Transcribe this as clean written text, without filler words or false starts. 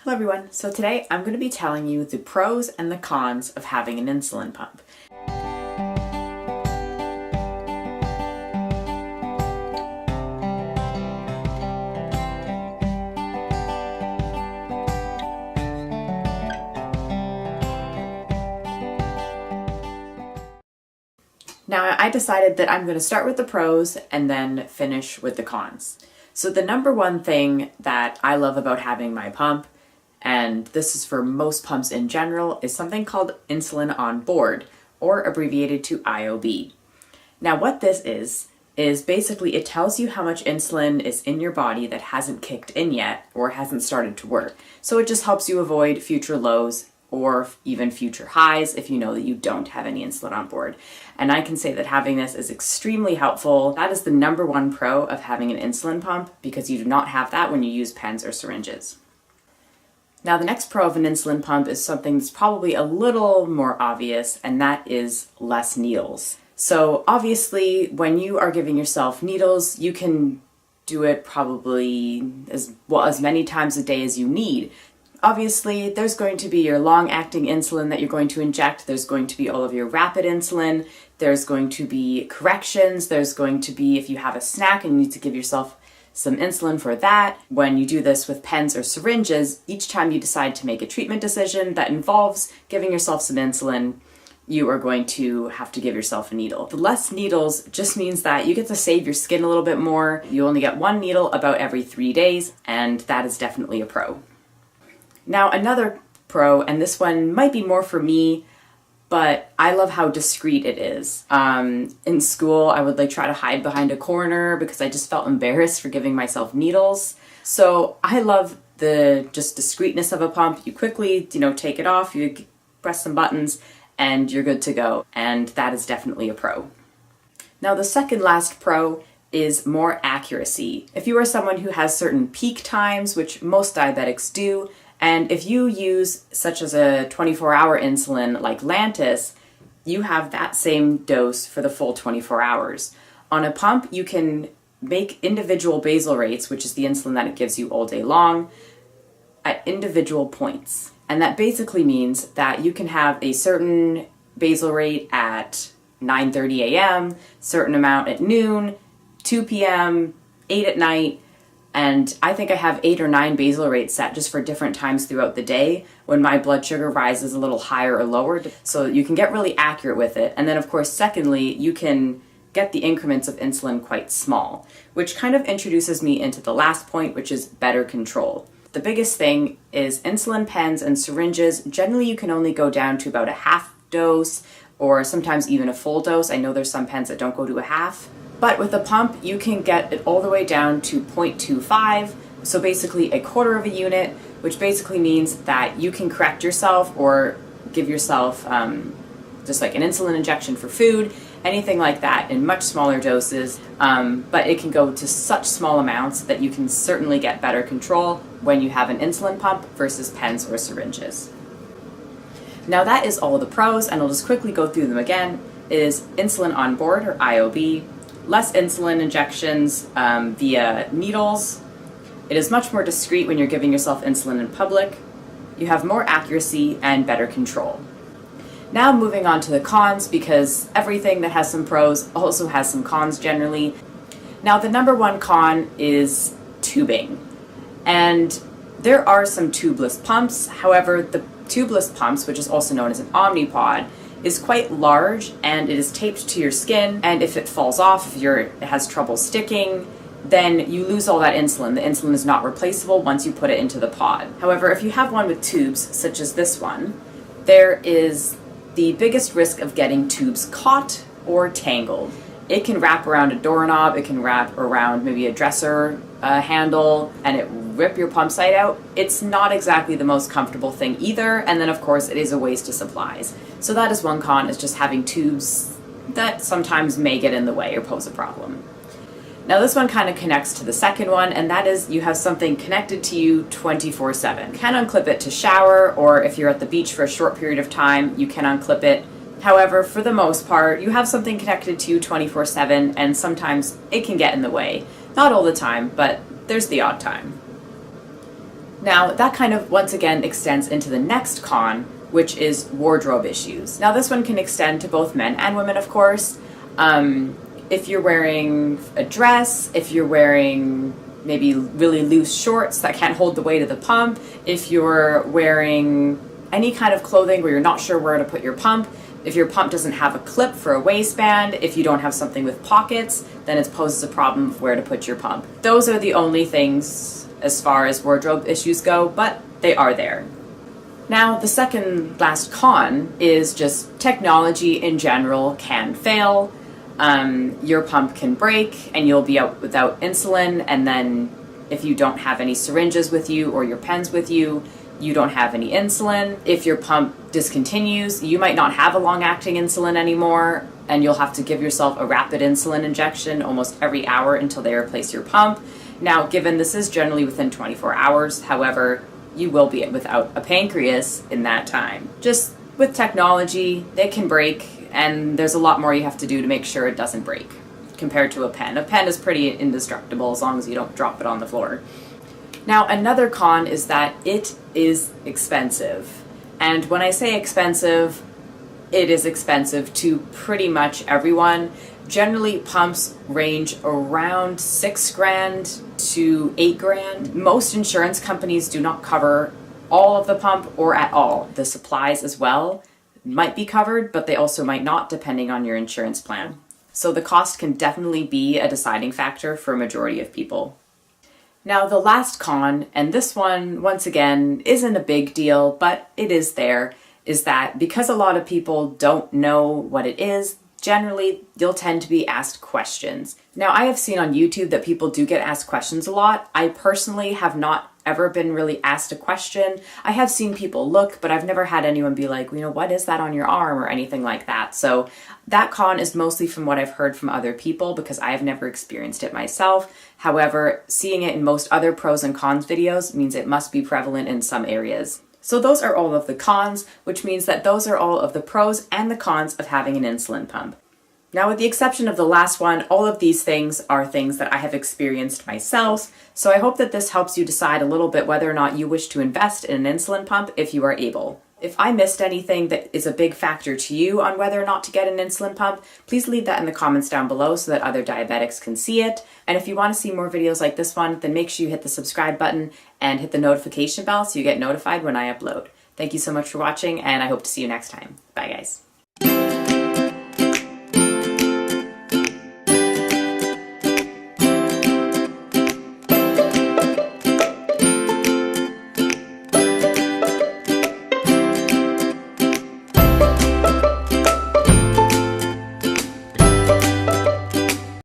Hello everyone, so today I'm going to be telling you the pros and the cons of having an insulin pump. Now I decided that I'm going to start with the pros and then finish with the cons. So the number one thing that I love about having my pump, and this is for most pumps in general, is something called insulin on board, or abbreviated to IOB. Now what this is basically it tells you how much insulin is in your body that hasn't kicked in yet or hasn't started to work. So it just helps you avoid future lows or even future highs if you know that you don't have any insulin on board. And I can say that having this is extremely helpful. That is the number one pro of having an insulin pump, because you do not have that when you use pens or syringes. Now the next pro of an insulin pump is something that's probably a little more obvious, and that is less needles. So obviously when you are giving yourself needles, you can do it probably as many times a day as you need. Obviously, there's going to be your long-acting insulin that you're going to inject. There's going to be all of your rapid insulin. There's going to be corrections. There's going to be, if you have a snack and you need to give yourself some insulin for that. When you do this with pens or syringes, each time you decide to make a treatment decision that involves giving yourself some insulin, you are going to have to give yourself a needle. The less needles just means that you get to save your skin a little bit more. You only get one needle about every 3 days, and that is definitely a pro. Now another pro, and this one might be more for me, but I love how discreet it is. In school, I would try to hide behind a corner because I just felt embarrassed for giving myself needles. So I love the just discreetness of a pump. You quickly, take it off, you press some buttons, and you're good to go. And that is definitely a pro. Now the second last pro is more accuracy. If you are someone who has certain peak times, which most diabetics do, and if you use such as a 24-hour insulin like Lantus, you have that same dose for the full 24 hours. On a pump, you can make individual basal rates, which is the insulin that it gives you all day long, at individual points. And that basically means that you can have a certain basal rate at 9:30 a.m., certain amount at noon, 2 p.m., 8 at night, and I think I have 8 or 9 basal rates set just for different times throughout the day when my blood sugar rises a little higher or lower. So you can get really accurate with it. And then of course, secondly, you can get the increments of insulin quite small, which kind of introduces me into the last point, which is better control. The biggest thing is insulin pens and syringes. Generally, you can only go down to about a half dose or sometimes even a full dose. I know there's some pens that don't go to a half. But with a pump, you can get it all the way down to 0.25, so basically a quarter of a unit, which basically means that you can correct yourself or give yourself just like an insulin injection for food, anything like that in much smaller doses, but it can go to such small amounts that you can certainly get better control when you have an insulin pump versus pens or syringes. Now that is all the pros, and I'll just quickly go through them again. It is insulin on board, or IOB, less insulin injections via needles. It is much more discreet when you're giving yourself insulin in public. You have more accuracy and better control. Now moving on to the cons, because everything that has some pros also has some cons generally. Now the number one con is tubing. And there are some tubeless pumps. However, the tubeless pumps, which is also known as an Omnipod, is quite large and it is taped to your skin, and if it falls off, if it has trouble sticking, then you lose all that insulin. The insulin is not replaceable once you put it into the pod. However, if you have one with tubes, such as this one, there is the biggest risk of getting tubes caught or tangled. It can wrap around a doorknob, it can wrap around maybe a dresser handle, and it rip your pump site out. It's not exactly the most comfortable thing either, and then of course it is a waste of supplies. So that is one con, is just having tubes that sometimes may get in the way or pose a problem. Now this one kind of connects to the second one, and that is you have something connected to you 24/7. You can unclip it to shower, or if you're at the beach for a short period of time, you can unclip it. However, for the most part, you have something connected to you 24/7, and sometimes it can get in the way. Not all the time, but there's the odd time. Now, that kind of once again extends into the next con, which is wardrobe issues. Now, this one can extend to both men and women, of course. If you're wearing a dress, if you're wearing maybe really loose shorts that can't hold the weight of the pump, if you're wearing any kind of clothing where you're not sure where to put your pump, if your pump doesn't have a clip for a waistband, if you don't have something with pockets, then it poses a problem of where to put your pump. Those are the only things as far as wardrobe issues go, but they are there. Now, the second last con is just technology in general can fail. Your pump can break and you'll be out without insulin, and then if you don't have any syringes with you or your pens with you, you don't have any insulin. If your pump discontinues, you might not have a long-acting insulin anymore, and you'll have to give yourself a rapid insulin injection almost every hour until they replace your pump. Now, given this is generally within 24 hours, however, you will be without a pancreas in that time. Just with technology, they can break, and there's a lot more you have to do to make sure it doesn't break compared to a pen. A pen is pretty indestructible as long as you don't drop it on the floor. Now, another con is that it is expensive. And when I say expensive, it is expensive to pretty much everyone. Generally, pumps range around $6,000 to $8,000. Most insurance companies do not cover all of the pump or at all. The supplies as well might be covered, but they also might not, depending on your insurance plan. So the cost can definitely be a deciding factor for a majority of people. Now, the last con, and this one, once again, isn't a big deal, but it is there, is that because a lot of people don't know what it is, generally, you'll tend to be asked questions. Now, I have seen on YouTube that people do get asked questions a lot. I personally have not ever been really asked a question. I have seen people look, but I've never had anyone be like, what is that on your arm or anything like that. So that con is mostly from what I've heard from other people because I have never experienced it myself. However, seeing it in most other pros and cons videos means it must be prevalent in some areas. So those are all of the cons, which means that those are all of the pros and the cons of having an insulin pump. Now, with the exception of the last one, all of these things are things that I have experienced myself, so I hope that this helps you decide a little bit whether or not you wish to invest in an insulin pump if you are able. If I missed anything that is a big factor to you on whether or not to get an insulin pump, please leave that in the comments down below so that other diabetics can see it. And if you want to see more videos like this one, then make sure you hit the subscribe button and hit the notification bell so you get notified when I upload. Thank you so much for watching, and I hope to see you next time. Bye, guys.